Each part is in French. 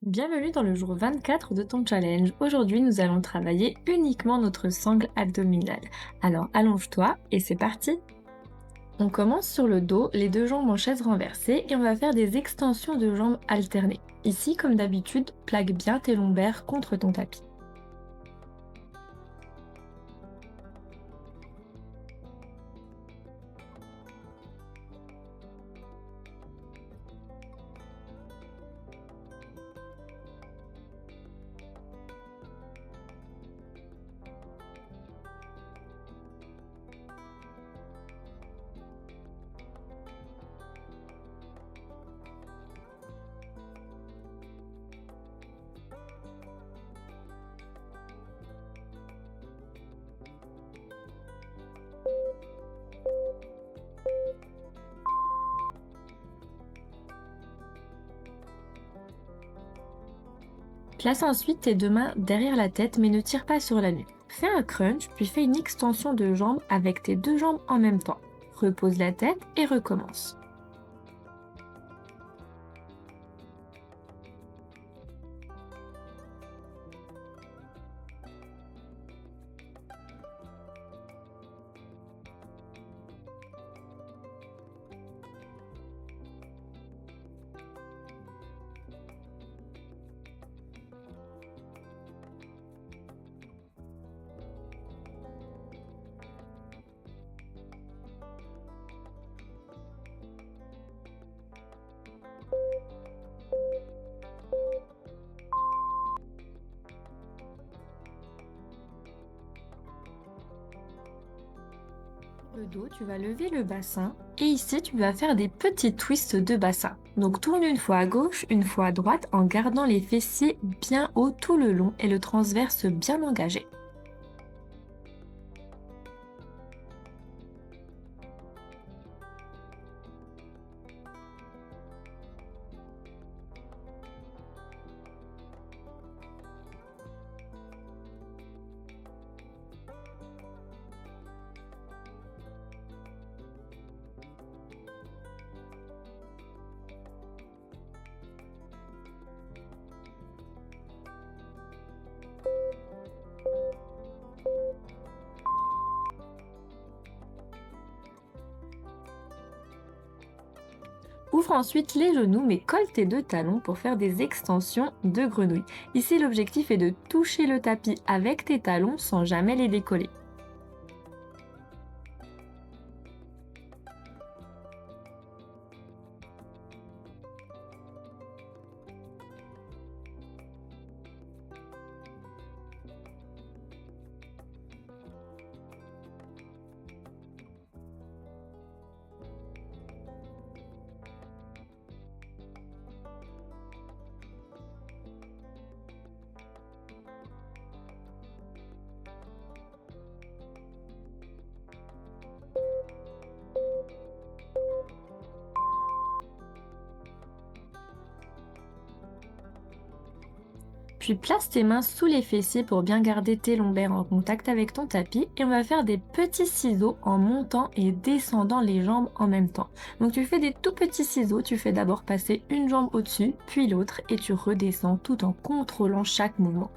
Bienvenue dans le jour 24 de ton challenge. Aujourd'hui, nous allons travailler uniquement notre sangle abdominale. Alors, allonge-toi et c'est parti. On commence sur le dos, les deux jambes en chaise renversée et on va faire des extensions de jambes alternées. Ici, comme d'habitude, plaque bien tes lombaires contre ton tapis. Place ensuite tes deux mains derrière la tête mais ne tire pas sur la nuque. Fais un crunch puis fais une extension de jambes avec tes deux jambes en même temps. Repose la tête et recommence. Le dos, tu vas lever le bassin et ici tu vas faire des petits twists de bassin. Donc tourne une fois à gauche, une fois à droite en gardant les fessiers bien hauts tout le long et le transverse bien engagé. Ouvre ensuite les genoux mais colle tes deux talons pour faire des extensions de grenouille. Ici l'objectif est de toucher le tapis avec tes talons sans jamais les décoller. Puis place tes mains sous les fessiers pour bien garder tes lombaires en contact avec ton tapis et on va faire des petits ciseaux en montant et descendant les jambes en même temps. Donc tu fais des tout petits ciseaux, tu fais d'abord passer une jambe au-dessus, puis l'autre et tu redescends tout en contrôlant chaque mouvement.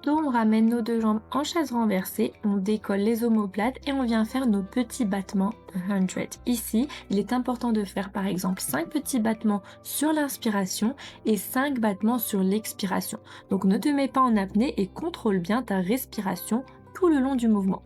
Dos, on ramène nos deux jambes en chaise renversée, on décolle les omoplates et on vient faire nos petits battements de 100. Ici, il est important de faire par exemple 5 petits battements sur l'inspiration et 5 battements sur l'expiration. Donc ne te mets pas en apnée et contrôle bien ta respiration tout le long du mouvement.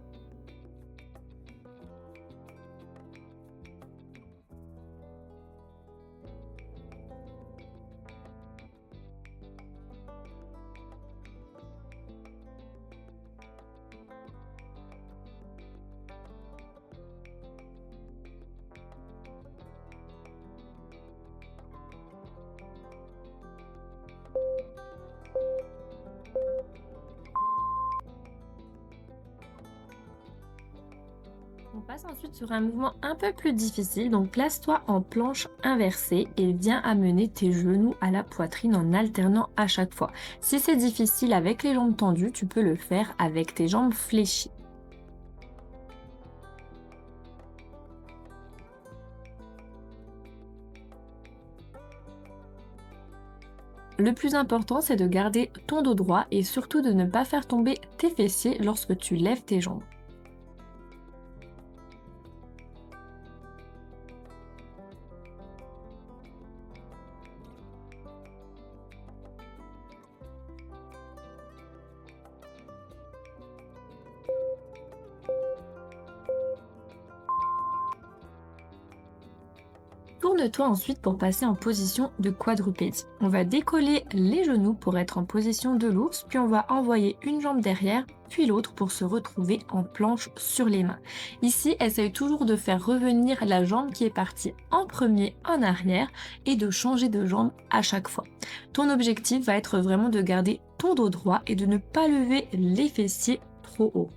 On passe ensuite sur un mouvement un peu plus difficile, donc place-toi en planche inversée et viens amener tes genoux à la poitrine en alternant à chaque fois. Si c'est difficile avec les jambes tendues, tu peux le faire avec tes jambes fléchies. Le plus important, c'est de garder ton dos droit et surtout de ne pas faire tomber tes fessiers lorsque tu lèves tes jambes. Tourne-toi ensuite pour passer en position de quadrupédie. On va décoller les genoux pour être en position de l'ours, puis on va envoyer une jambe derrière, puis l'autre pour se retrouver en planche sur les mains. Ici, essaye toujours de faire revenir la jambe qui est partie en premier en arrière et de changer de jambe à chaque fois. Ton objectif va être vraiment de garder ton dos droit et de ne pas lever les fessiers trop haut.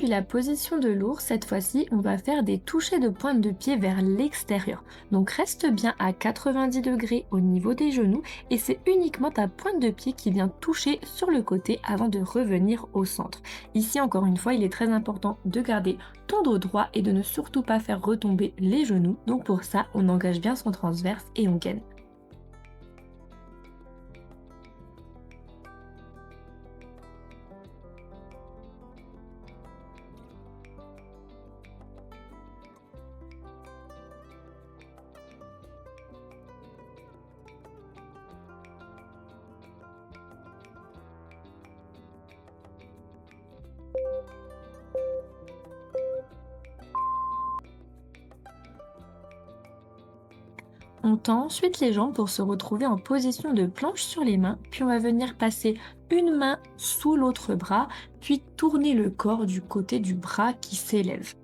Puis la position de l'ours, cette fois-ci, on va faire des touchés de pointe de pied vers l'extérieur. Donc reste bien à 90 degrés au niveau des genoux et c'est uniquement ta pointe de pied qui vient toucher sur le côté avant de revenir au centre. Ici, encore une fois, il est très important de garder ton dos droit et de ne surtout pas faire retomber les genoux. Donc pour ça, on engage bien son transverse et on gaine. On tend ensuite les jambes pour se retrouver en position de planche sur les mains, puis on va venir passer une main sous l'autre bras, puis tourner le corps du côté du bras qui s'élève.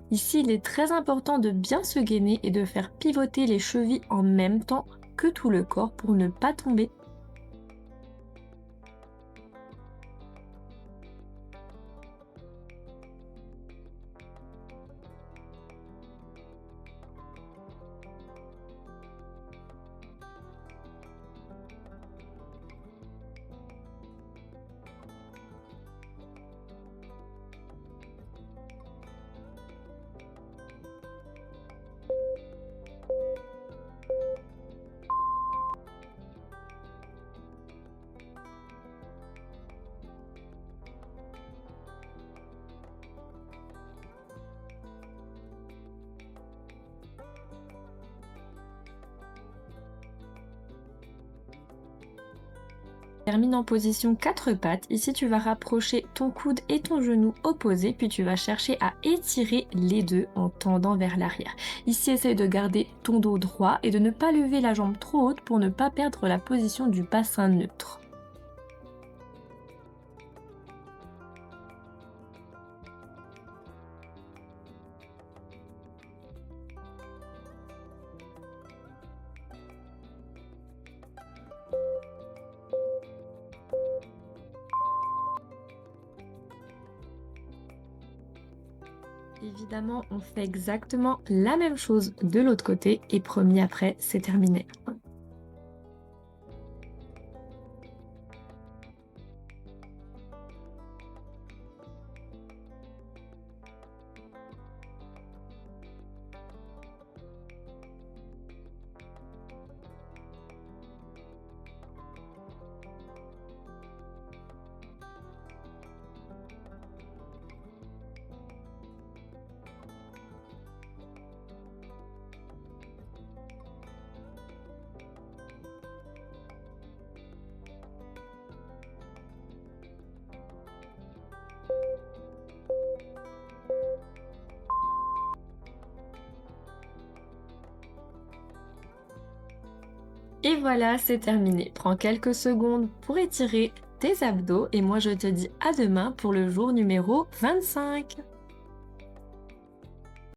Ici, il est très important de bien se gainer et de faire pivoter les chevilles en même temps que tout le corps pour ne pas tomber. Termine en position 4 pattes. Ici, tu vas rapprocher ton coude et ton genou opposés, puis tu vas chercher à étirer les deux en tendant vers l'arrière. Ici, essaye de garder ton dos droit et de ne pas lever la jambe trop haute pour ne pas perdre la position du bassin neutre. Évidemment, on fait exactement la même chose de l'autre côté et promis après, c'est terminé. Et voilà, c'est terminé. Prends quelques secondes pour étirer tes abdos et moi je te dis à demain pour le jour numéro 25.